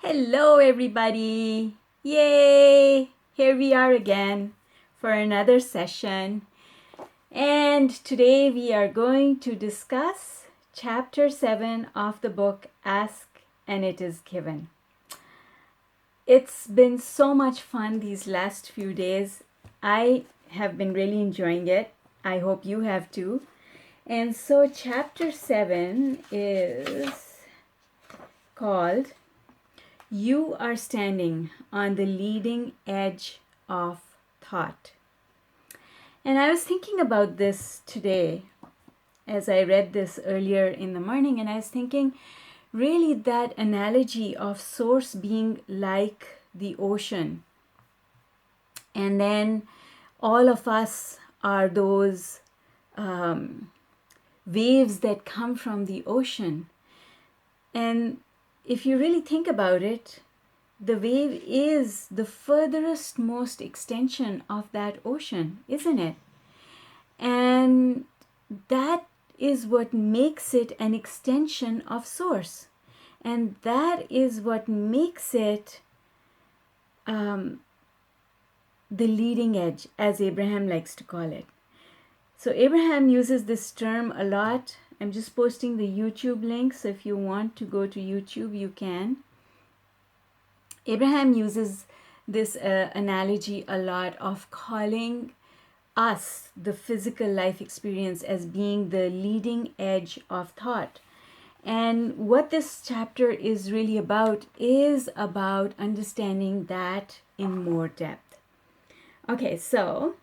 Hello, everybody! Yay! Here we are again for another session. And today we are going to discuss chapter 7 of the book Ask and It Is Given. It's been so much fun these last few days. I have been really enjoying it. I hope you have too. And so, chapter 7 is called You Are Standing on the Leading Edge of Thought. And I was thinking about this today as I read this earlier in the morning, and I was thinking really that analogy of source being like the ocean, and then all of us are those waves that come from the ocean. And if you really think about it, the wave is the furthest most extension of that ocean, isn't it? And that is what makes it an extension of source. And that is what makes it the leading edge, as Abraham likes to call it. So Abraham uses this term a lot. I'm just posting the YouTube link, so if you want to go to YouTube, you can. Abraham uses this analogy a lot of calling us, the physical life experience, as being the leading edge of thought. And what this chapter is really about is about understanding that in more depth. Okay, so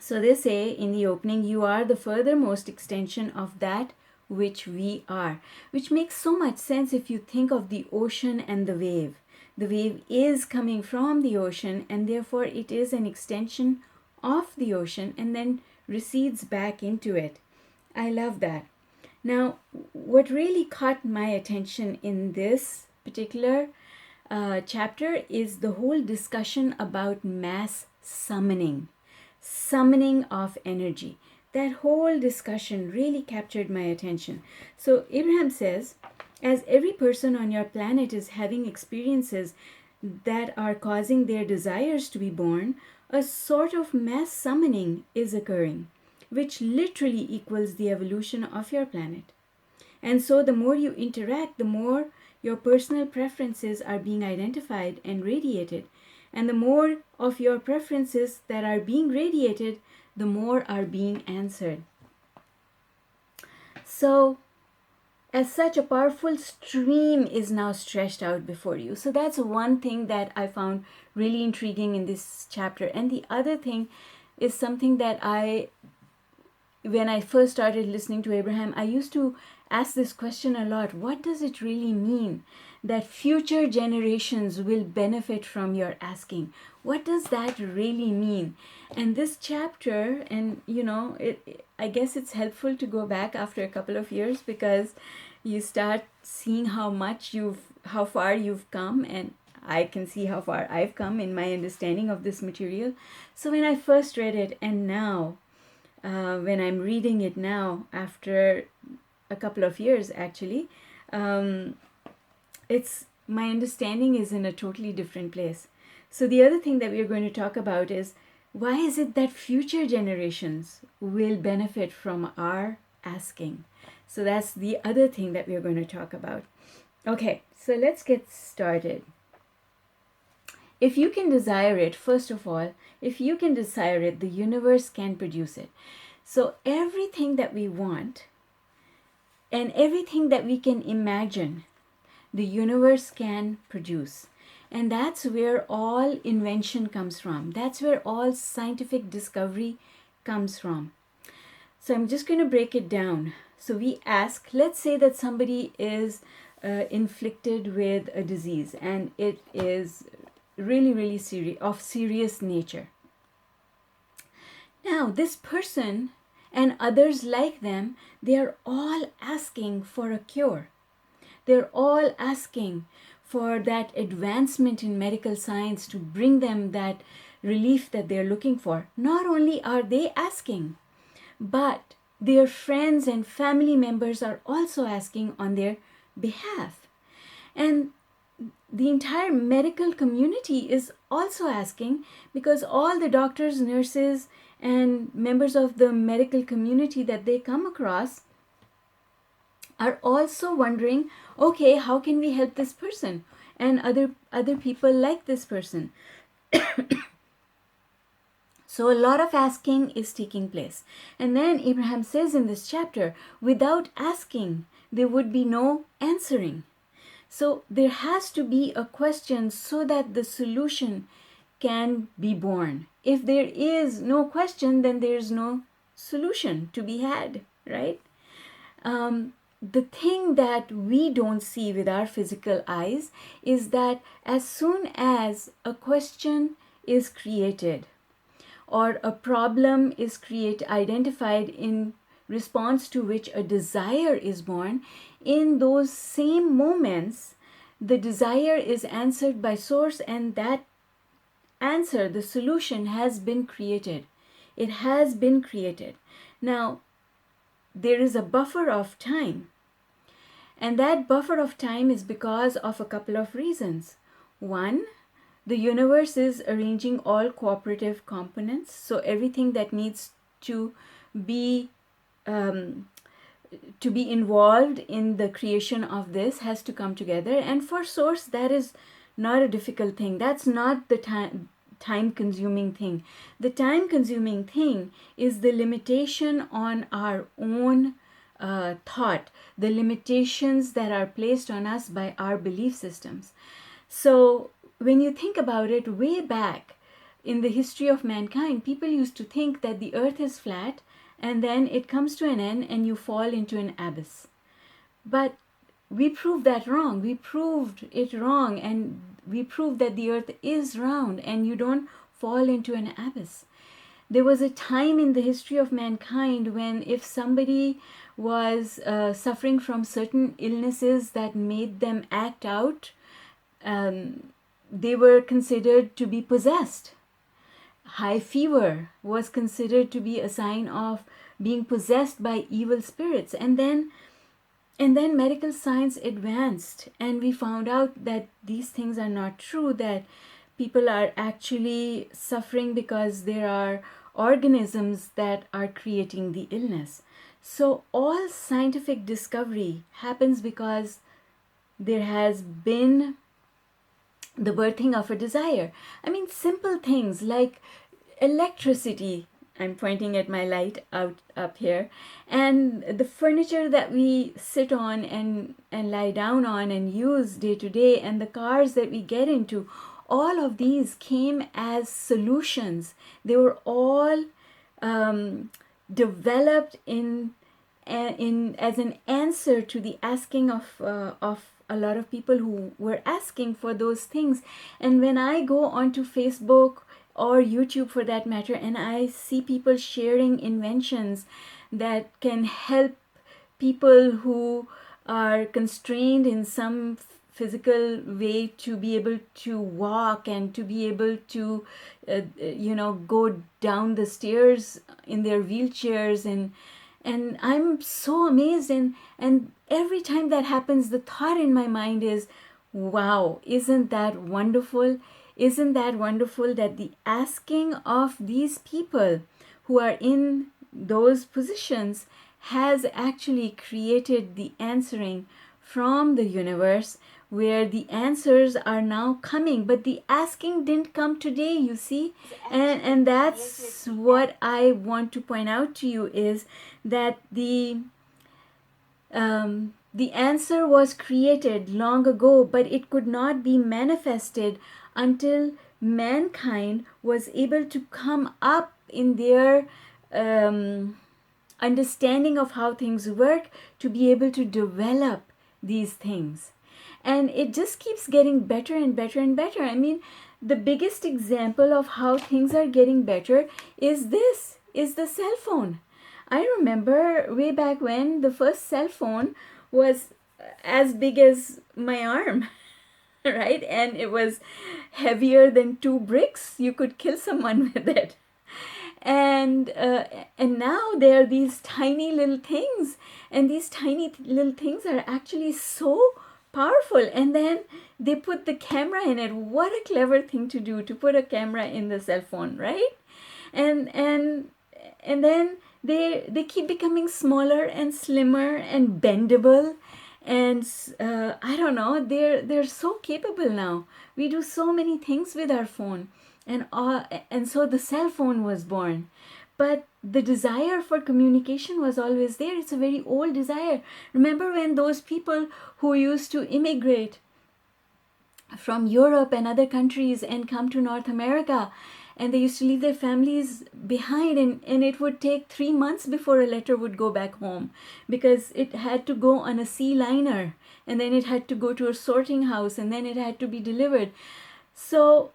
they say in the opening, you are the furthermost extension of that which we are, which makes so much sense if you think of the ocean and the wave. The wave is coming from the ocean, and therefore it is an extension of the ocean and then recedes back into it. I love that. Now, what really caught my attention in this particular chapter is the whole discussion about mass summoning of energy. That whole discussion really captured my attention. So Abraham says, as every person on your planet is having experiences that are causing their desires to be born, a sort of mass summoning is occurring, which literally equals the evolution of your planet. And so the more you interact, the more your personal preferences are being identified and radiated. And the more of your preferences that are being radiated, the more are being answered. So, as such, a powerful stream is now stretched out before you. So that's one thing that I found really intriguing in this chapter. And the other thing is something that when I first started listening to Abraham, I used to ask this question a lot. What does it really mean that future generations will benefit from your asking? What does that really mean? And this chapter, and I guess it's helpful to go back after a couple of years, because you start seeing how far you've come, and I can see how far I've come in my understanding of this material. So when I first read it, and now when I'm reading it now after a couple of years, actually, it's my understanding is in a totally different place. So the other thing that we're going to talk about is, why is it that future generations will benefit from our asking? So that's the other thing that we're going to talk about. Okay, so let's get started. If you can desire it, first of all, if you can desire it, the universe can produce it. So everything that we want and everything that we can imagine, the universe can produce. And that's where all invention comes from. That's where all scientific discovery comes from. So I'm just going to break it down. So we ask, let's say that somebody is inflicted with a disease, and it is really, really serious nature. Now, this person and others like them, they are all asking for a cure. They're all asking for that advancement in medical science to bring them that relief that they're looking for. Not only are they asking, but their friends and family members are also asking on their behalf. And the entire medical community is also asking, because all the doctors, nurses, and members of the medical community that they come across are also wondering, okay, how can we help this person and other people like this person? So a lot of asking is taking place. And then Abraham says in this chapter, without asking, there would be no answering. So there has to be a question so that the solution can be born. If there is no question, then there is no solution to be had, right? The thing that we don't see with our physical eyes is that as soon as a question is created, or a problem is identified in response to which a desire is born, in those same moments, the desire is answered by source, and that answer, the solution, has been created. It has been created. Now, there is a buffer of time, and that buffer of time is because of a couple of reasons. One, the universe is arranging all cooperative components, so everything that needs to be involved in the creation of this has to come together. And for source, that is not a difficult thing. That's not the time consuming thing. The time consuming thing is the limitation on our own thought, the limitations that are placed on us by our belief systems. So when you think about it, way back in the history of mankind, people used to think that the earth is flat and then it comes to an end and you fall into an abyss. But we proved that wrong. We proved it wrong, and we proved that the earth is round and you don't fall into an abyss. There was a time in the history of mankind when if somebody was suffering from certain illnesses that made them act out, they were considered to be possessed. High fever was considered to be a sign of being possessed by evil spirits. And then medical science advanced, and we found out that these things are not true, that people are actually suffering because there are organisms that are creating the illness. So all scientific discovery happens because there has been the birthing of a desire. I mean, simple things like electricity. I'm pointing at my light up here, and the furniture that we sit on and lie down on and use day to day, and the cars that we get into, all of these came as solutions. They were all developed in as an answer to the asking of a lot of people who were asking for those things. And when I go onto Facebook or YouTube for that matter, and I see people sharing inventions that can help people who are constrained in some physical way to be able to walk and to be able to go down the stairs in their wheelchairs, and I'm so amazed, and every time that happens, the thought in my mind is, wow, isn't that wonderful? Isn't that wonderful that the asking of these people who are in those positions has actually created the answering from the universe, where the answers are now coming, but the asking didn't come today, you see. And that's what I want to point out to you, is that the answer was created long ago, but it could not be manifested until mankind was able to come up in their understanding of how things work, to be able to develop these things. And it just keeps getting better and better and better. I mean, the biggest example of how things are getting better is the cell phone. I remember way back when the first cell phone was as big as my arm, right? And it was heavier than 2 bricks. You could kill someone with it. And now there are these tiny little things, and these tiny little things are actually so powerful. And then they put the camera in it. What a clever thing to do, to put a camera in the cell phone, right? And then they keep becoming smaller and slimmer and bendable. And I don't know, they're so capable now. We do so many things with our phone. And so the cell phone was born. But the desire for communication was always there. It's a very old desire. Remember when those people who used to immigrate from Europe and other countries and come to North America, and they used to leave their families behind, and it would take 3 months before a letter would go back home, because it had to go on a sea liner, and then it had to go to a sorting house, and then it had to be delivered. So,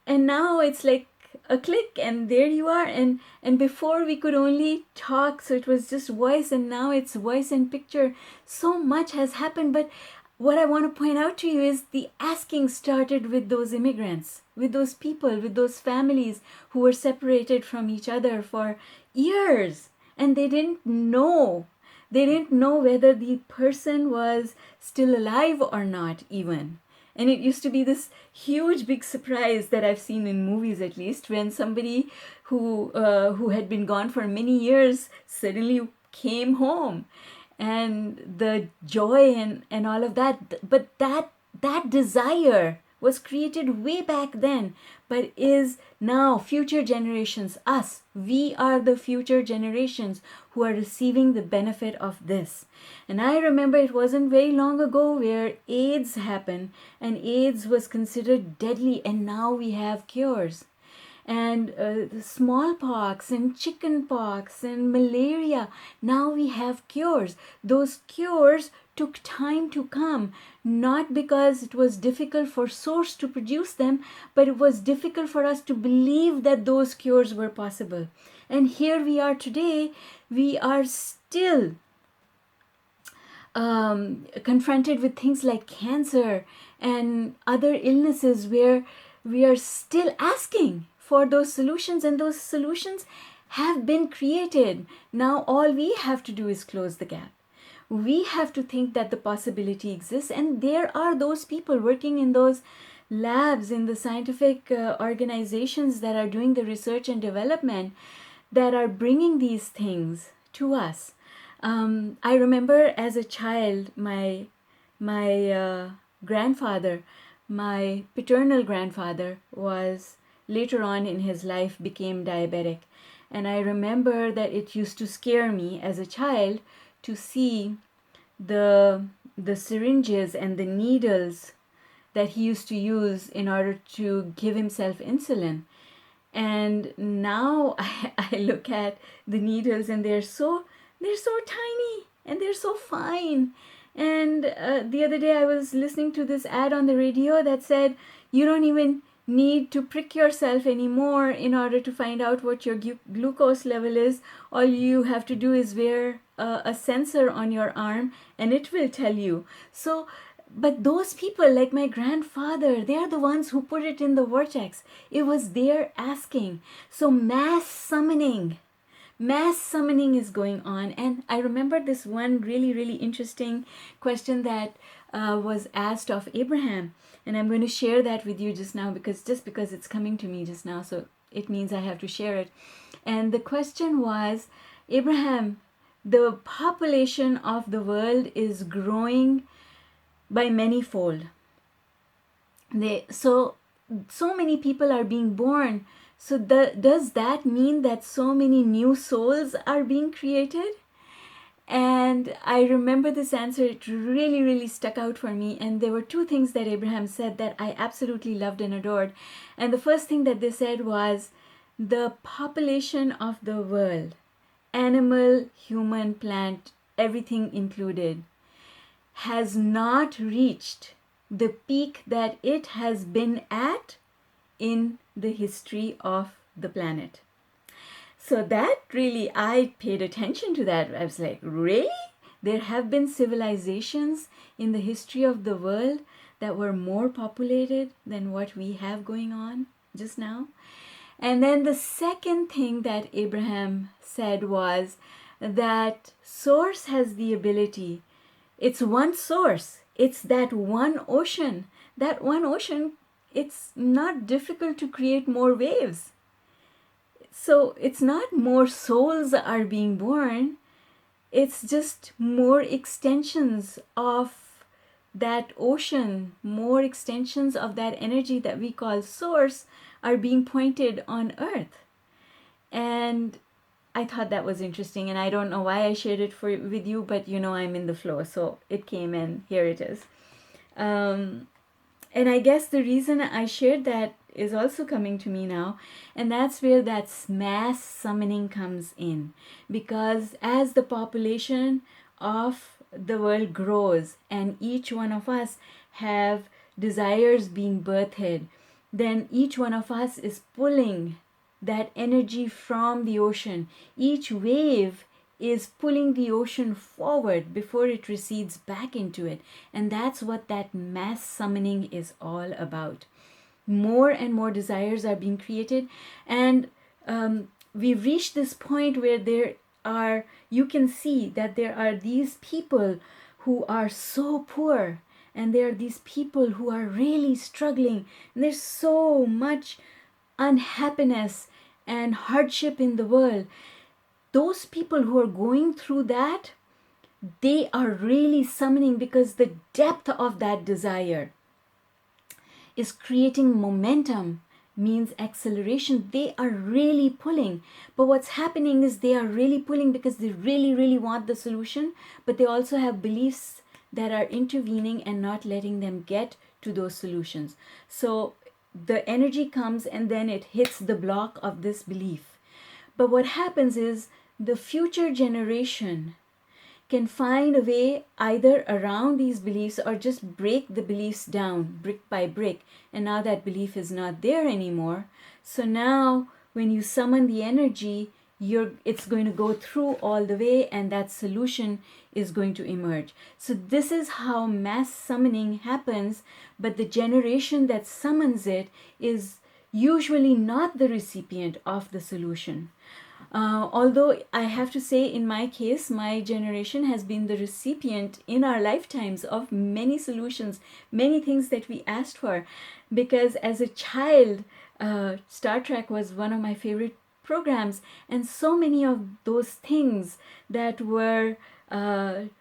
and now it's like a click and there you are. And before we could only talk, so it was just voice, and now it's voice and picture. So much has happened. But what I want to point out to you is the asking started with those immigrants, with those people, with those families who were separated from each other for years, and they didn't know whether the person was still alive or not even. And it used to be this huge big surprise that I've seen in movies, at least, when somebody who had been gone for many years suddenly came home, and the joy and all of that. But that desire was created way back then, but is now future generations, us. We are the future generations who are receiving the benefit of this. And I remember it wasn't very long ago where AIDS happened, and AIDS was considered deadly, and now we have cures. And the smallpox and chickenpox and malaria, now we have cures. Those cures took time to come, not because it was difficult for source to produce them, but it was difficult for us to believe that those cures were possible. And here we are today. We are still confronted with things like cancer and other illnesses, where we are still asking for those solutions, and those solutions have been created. Now all we have to do is close the gap. We have to think that the possibility exists, and there are those people working in those labs, in the scientific organizations that are doing the research and development, that are bringing these things to us. I remember as a child, my grandfather, my paternal grandfather, was later on in his life became diabetic. And I remember that it used to scare me as a child to see the syringes and the needles that he used to use in order to give himself insulin. And now I look at the needles, and they're so tiny, and they're so fine. And the other day I was listening to this ad on the radio that said, you don't even need to prick yourself anymore in order to find out what your glucose level is. All you have to do is wear a sensor on your arm, and it will tell you. So, but those people like my grandfather, they are the ones who put it in the vortex. It was their asking. So mass summoning is going on. And I remember this one really, really interesting question that was asked of Abraham. And I'm going to share that with you just now, because it's coming to me just now, so it means I have to share it. And the question was, Abraham, the population of the world is growing by manyfold. So many people are being born. So does that mean that so many new souls are being created? And I remember this answer. It really, really stuck out for me. And there were two things that Abraham said that I absolutely loved and adored. And the first thing that they said was, the population of the world, animal, human, plant, everything included, has not reached the peak that it has been at in the history of the planet. So that really, I paid attention to that. I was like, really? There have been civilizations in the history of the world that were more populated than what we have going on just now? And then the second thing that Abraham said was that source has the ability, it's one source. it's that one ocean. That one ocean, it's not difficult to create more waves. So it's not more souls are being born, it's just more extensions of that ocean, more extensions of that energy that we call source are being pointed on earth. And I thought that was interesting, and I don't know why I shared it with you, but I'm in the flow, so it came and here it is. And I guess the reason I shared that is also coming to me now, and that's where that mass summoning comes in. Because as the population of the world grows and each one of us have desires being birthed, then each one of us is pulling that energy from the ocean. Each wave is pulling the ocean forward before it recedes back into it. And that's what that mass summoning is all about. More and more desires are being created, and we've reached this point where you can see that there are these people who are so poor, and there are these people who are really struggling, and there's so much unhappiness and hardship in the world. Those people who are going through that, they are really summoning, because the depth of that desire is creating momentum, means acceleration. They are really pulling. But what's happening is they are really pulling because they really, really want the solution, but they also have beliefs that are intervening and not letting them get to those solutions. So the energy comes and then it hits the block of this belief. But what happens is the future generation can find a way either around these beliefs or just break the beliefs down brick by brick. And now that belief is not there anymore. So now when you summon the energy, it's going to go through all the way, and that solution is going to emerge. So this is how mass summoning happens, but the generation that summons it is usually not the recipient of the solution. Although I have to say, in my case, my generation has been the recipient in our lifetimes of many solutions, many things that we asked for. Because as a child, Star Trek was one of my favorite programs, and so many of those things that were that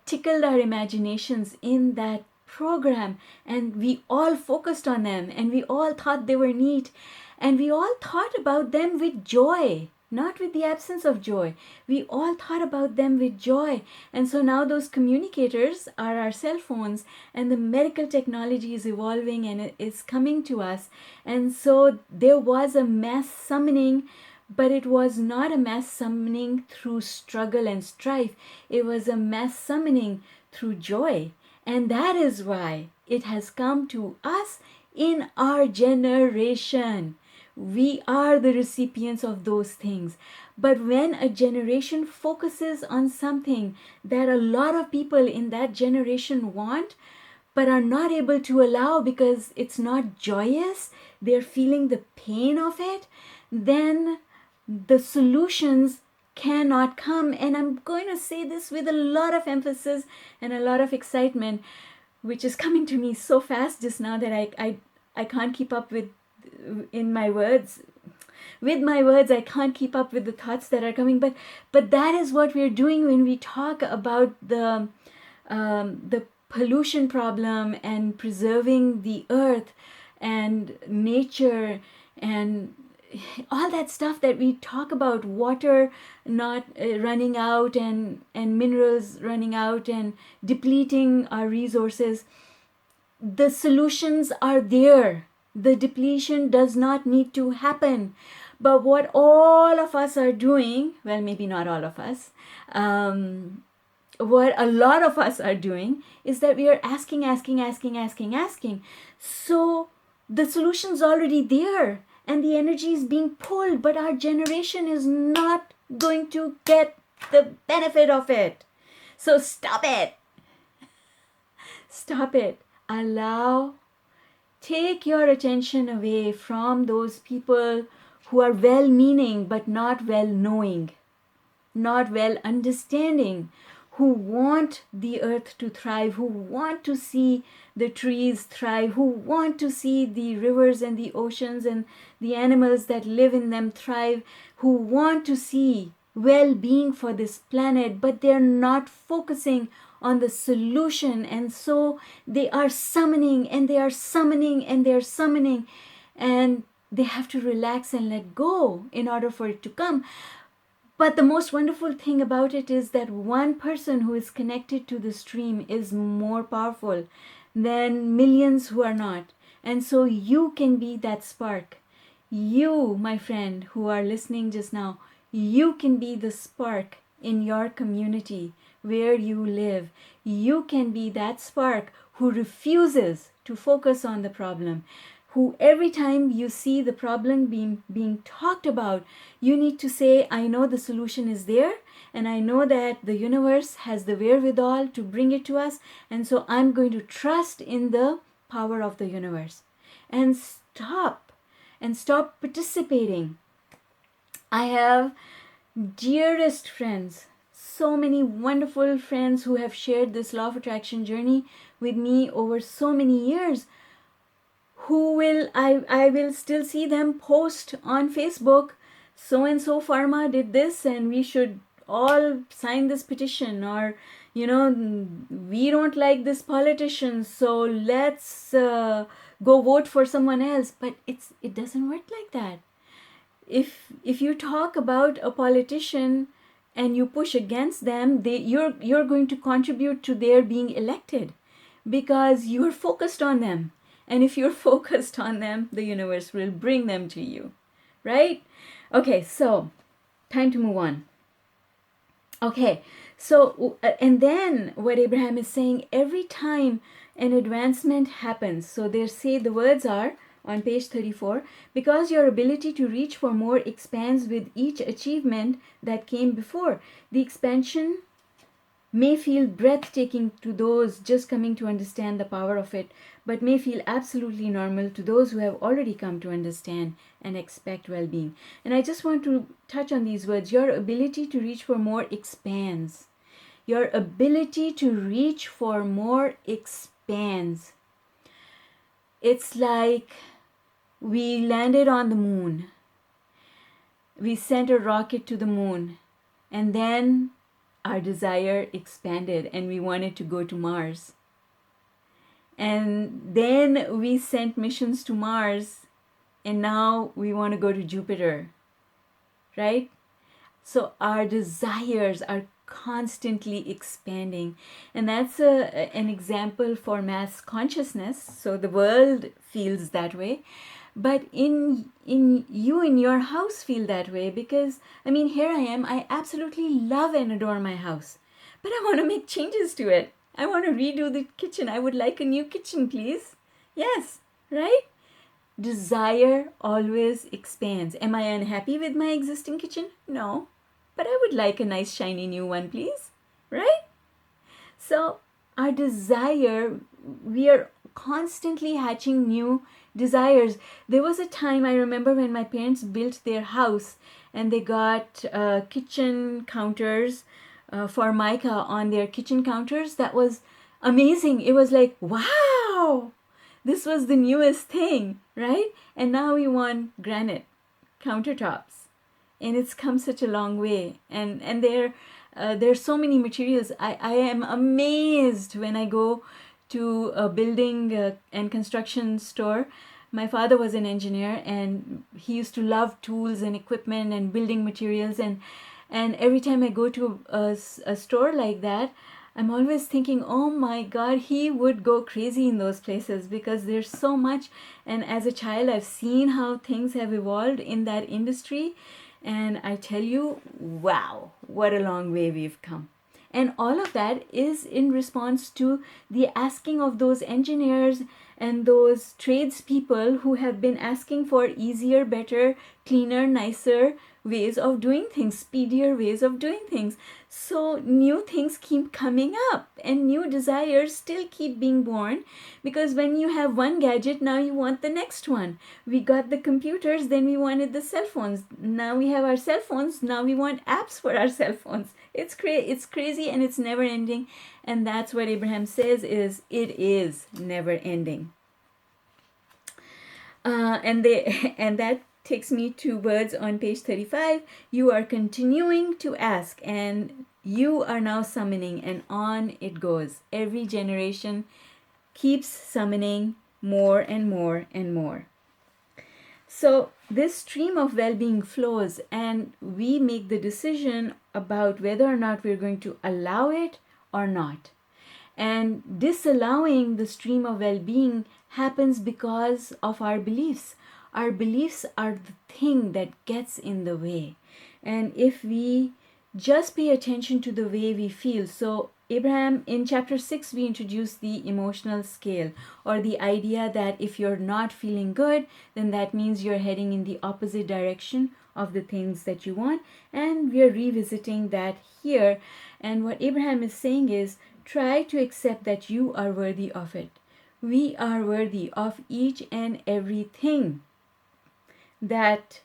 tickled our imaginations in that program, and we all focused on them, and we all thought they were neat. And we all thought about them with joy, not with the absence of joy. We all thought about them with joy. And so now those communicators are our cell phones, and the medical technology is evolving and it's coming to us. And so there was a mass summoning, but it was not a mass summoning through struggle and strife. It was a mass summoning through joy. And that is why it has come to us in our generation. We are the recipients of those things. But when a generation focuses on something that a lot of people in that generation want, but are not able to allow because it's not joyous, they're feeling the pain of it, then the solutions cannot come. And I'm going to say this with a lot of emphasis and a lot of excitement, which is coming to me so fast just now that I can't keep up with my words. I can't keep up with the thoughts that are coming. But that is what we're doing when we talk about the pollution problem and preserving the earth and nature and all that stuff that we talk about, water not running out and minerals running out and depleting our resources. The solutions are there. The depletion does not need to happen. But what all of us are doing, well, maybe not all of us, what a lot of us are doing is that we are asking. So the solution's already there and the energy is being pulled, but our generation is not going to get the benefit of it. So stop it. Stop it. Take your attention away from those people who are well-meaning but not well-knowing, not well-understanding, who want the earth to thrive, who want to see the trees thrive, who want to see the rivers and the oceans and the animals that live in them thrive, who want to see well-being for this planet, but they're not focusing on the solution. And so they are summoning and they are summoning and they're summoning, and they have to relax and let go in order for it to come. But the most wonderful thing about it is that one person who is connected to the stream is more powerful than millions who are not. And so you can be that spark. You, my friend, who are listening just now, you can be the spark in your community where you live. You can be that spark who refuses to focus on the problem, who every time you see the problem being talked about, you need to say, I know the solution is there, and I know that the universe has the wherewithal to bring it to us, and so I'm going to trust in the power of the universe. And stop participating. I have dearest friends, so many wonderful friends who have shared this law of attraction journey with me over so many years, who will I will still see them post on Facebook, so and so pharma did this and we should all sign this petition, or we don't like this politician, so let's go vote for someone else. But it doesn't work like that. If you talk about a politician and you push against them, you're going to contribute to their being elected, because you're focused on them. And if you're focused on them, the universe will bring them to you, right? Okay, so time to move on. Okay, so and then what Abraham is saying, every time an advancement happens, so they say the words are on page 34, because your ability to reach for more expands with each achievement that came before. The expansion may feel breathtaking to those just coming to understand the power of it, but may feel absolutely normal to those who have already come to understand and expect well-being. And I just want to touch on these words. Your ability to reach for more expands. Your ability to reach for more expands. It's like we landed on the moon. We sent a rocket to the moon, and then our desire expanded and we wanted to go to Mars. And then we sent missions to Mars, and now we want to go to Jupiter, right? So our desires are constantly expanding, and that's an example for mass consciousness. So the world feels that way, but in you in your house feel that way, because here I am, I absolutely love and adore my house, but I want to make changes to it. I want to redo the kitchen. I would like a new kitchen, please. Yes, right? Desire always expands. Am I unhappy with my existing kitchen? No, but I would like a nice shiny new one, please. Right? So our desire, we are constantly hatching new desires. There was a time, I remember, when my parents built their house and they got kitchen counters, formica on their kitchen counters. That was amazing. It was like, wow, this was the newest thing, right? And now we want granite countertops, and it's come such a long way. And there's so many materials. I am amazed when I go to a building and construction store. My father was an engineer, and he used to love tools and equipment and building materials, and every time I go to a store like that, I'm always thinking, oh my God, he would go crazy in those places, because there's so much. And as a child, I've seen how things have evolved in that industry. And I tell you, wow, what a long way we've come. And all of that is in response to the asking of those engineers and those tradespeople who have been asking for easier, better, cleaner, nicer ways of doing things, speedier ways of doing things. So new things keep coming up, and new desires still keep being born, because when you have one gadget, now you want the next one. We got the computers, then we wanted the cell phones. Now we have our cell phones, now we want apps for our cell phones. It's crazy and it's never ending. And that's what Abraham says is it is never ending. And that takes me to words on page 35. You are continuing to ask, and you are now summoning, and on it goes. Every generation keeps summoning more and more and more. So this stream of well-being flows, and we make the decision about whether or not we're going to allow it or not. And disallowing the stream of well-being happens because of our beliefs. Our beliefs are the thing that gets in the way. And if we just pay attention to the way we feel, so Abraham, in chapter 6, we introduced the emotional scale, or the idea that if you're not feeling good, then that means you're heading in the opposite direction of the things that you want. And we're revisiting that here. And what Abraham is saying is, try to accept that you are worthy of it. We are worthy of each and everything that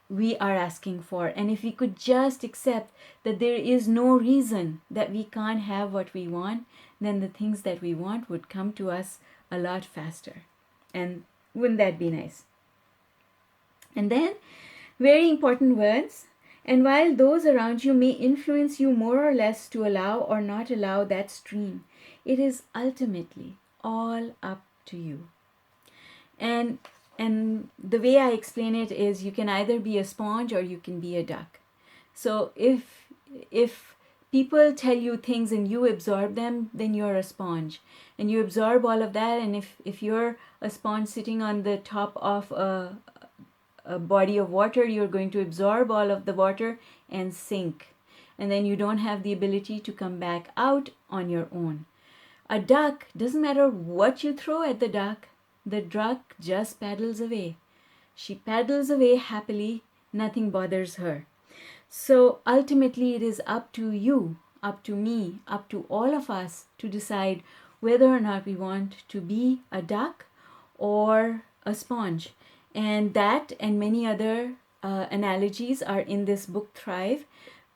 we are asking for. And if we could just accept that there is no reason that we can't have what we want, then the things that we want would come to us a lot faster. And wouldn't that be nice? And then, very important words. And while those around you may influence you more or less to allow or not allow that stream, it is ultimately all up to you. And the way I explain it is, you can either be a sponge or you can be a duck. So if people tell you things and you absorb them, then you're a sponge. And you absorb all of that, and if you're a sponge sitting on the top of a body of water, you're going to absorb all of the water and sink. And then you don't have the ability to come back out on your own. A duck, doesn't matter what you throw at the duck just paddles away. She paddles away happily, nothing bothers her. So ultimately it is up to you, up to me, up to all of us to decide whether or not we want to be a duck or a sponge. And that and many other analogies are in this book, Thrive.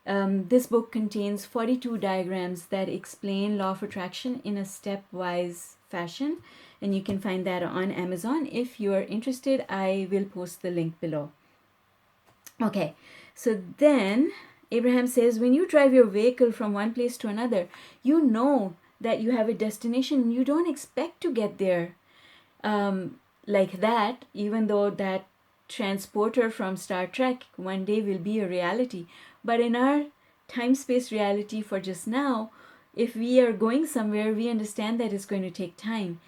This book contains 42 diagrams that explain law of attraction in a stepwise fashion. And you can find that on Amazon. If you are interested, I will post the link below. Okay, so then Abraham says, when you drive your vehicle from one place to another, you know that you have a destination. You don't expect to get there like that, even though that transporter from Star Trek one day will be a reality. But in our time-space reality for just now, if we are going somewhere, we understand that it's going to take time.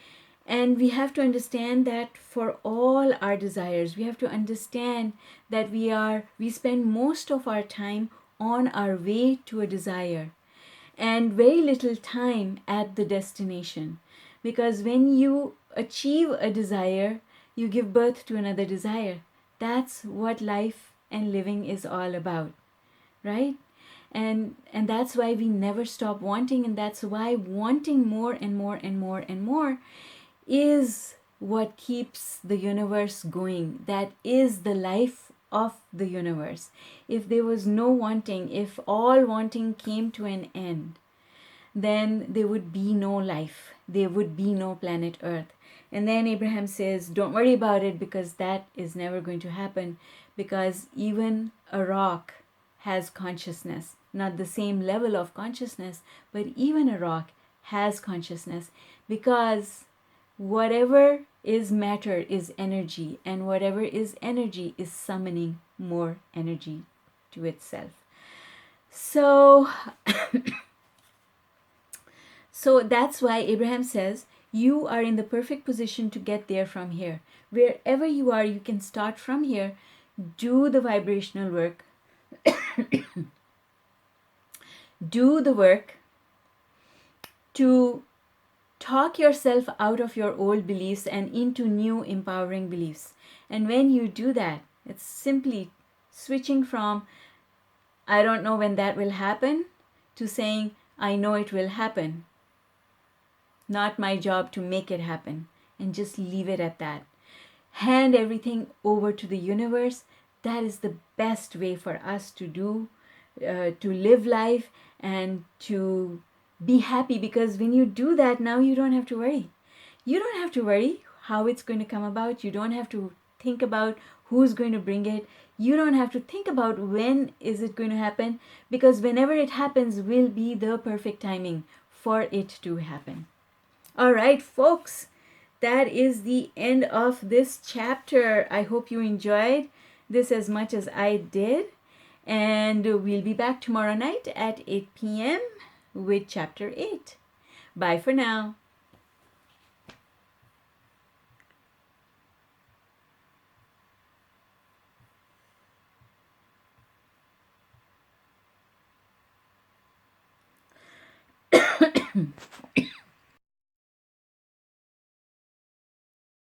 And we have to understand that for all our desires, we have to understand that we spend most of our time on our way to a desire and very little time at the destination. Because when you achieve a desire, you give birth to another desire. That's what life and living is all about, right? And that's why we never stop wanting, and that's why wanting more and more and more and more is what keeps the universe going. That is the life of the universe. If there was no wanting, if all wanting came to an end, then there would be no life. There would be no planet Earth. And then Abraham says, don't worry about it, because that is never going to happen, because even a rock has consciousness. Not the same level of consciousness, but even a rock has consciousness, because whatever is matter is energy, and whatever is energy is summoning more energy to itself. So that's why Abraham says, you are in the perfect position to get there from here. Wherever you are, you can start from here. Do the vibrational work. Do the work to talk yourself out of your old beliefs and into new empowering beliefs. And when you do that, it's simply switching from I don't know when that will happen to saying I know it will happen. Not my job to make it happen, and just leave it at that. Hand everything over to the universe. That is the best way for us to do to live life and to be happy, because when you do that, now you don't have to worry. You don't have to worry how it's going to come about. You don't have to think about who's going to bring it. You don't have to think about when is it going to happen, because whenever it happens will be the perfect timing for it to happen. All right, folks, that is the end of this chapter. I hope you enjoyed this as much as I did. And we'll be back tomorrow night at 8 p.m. with chapter 8. Bye for now.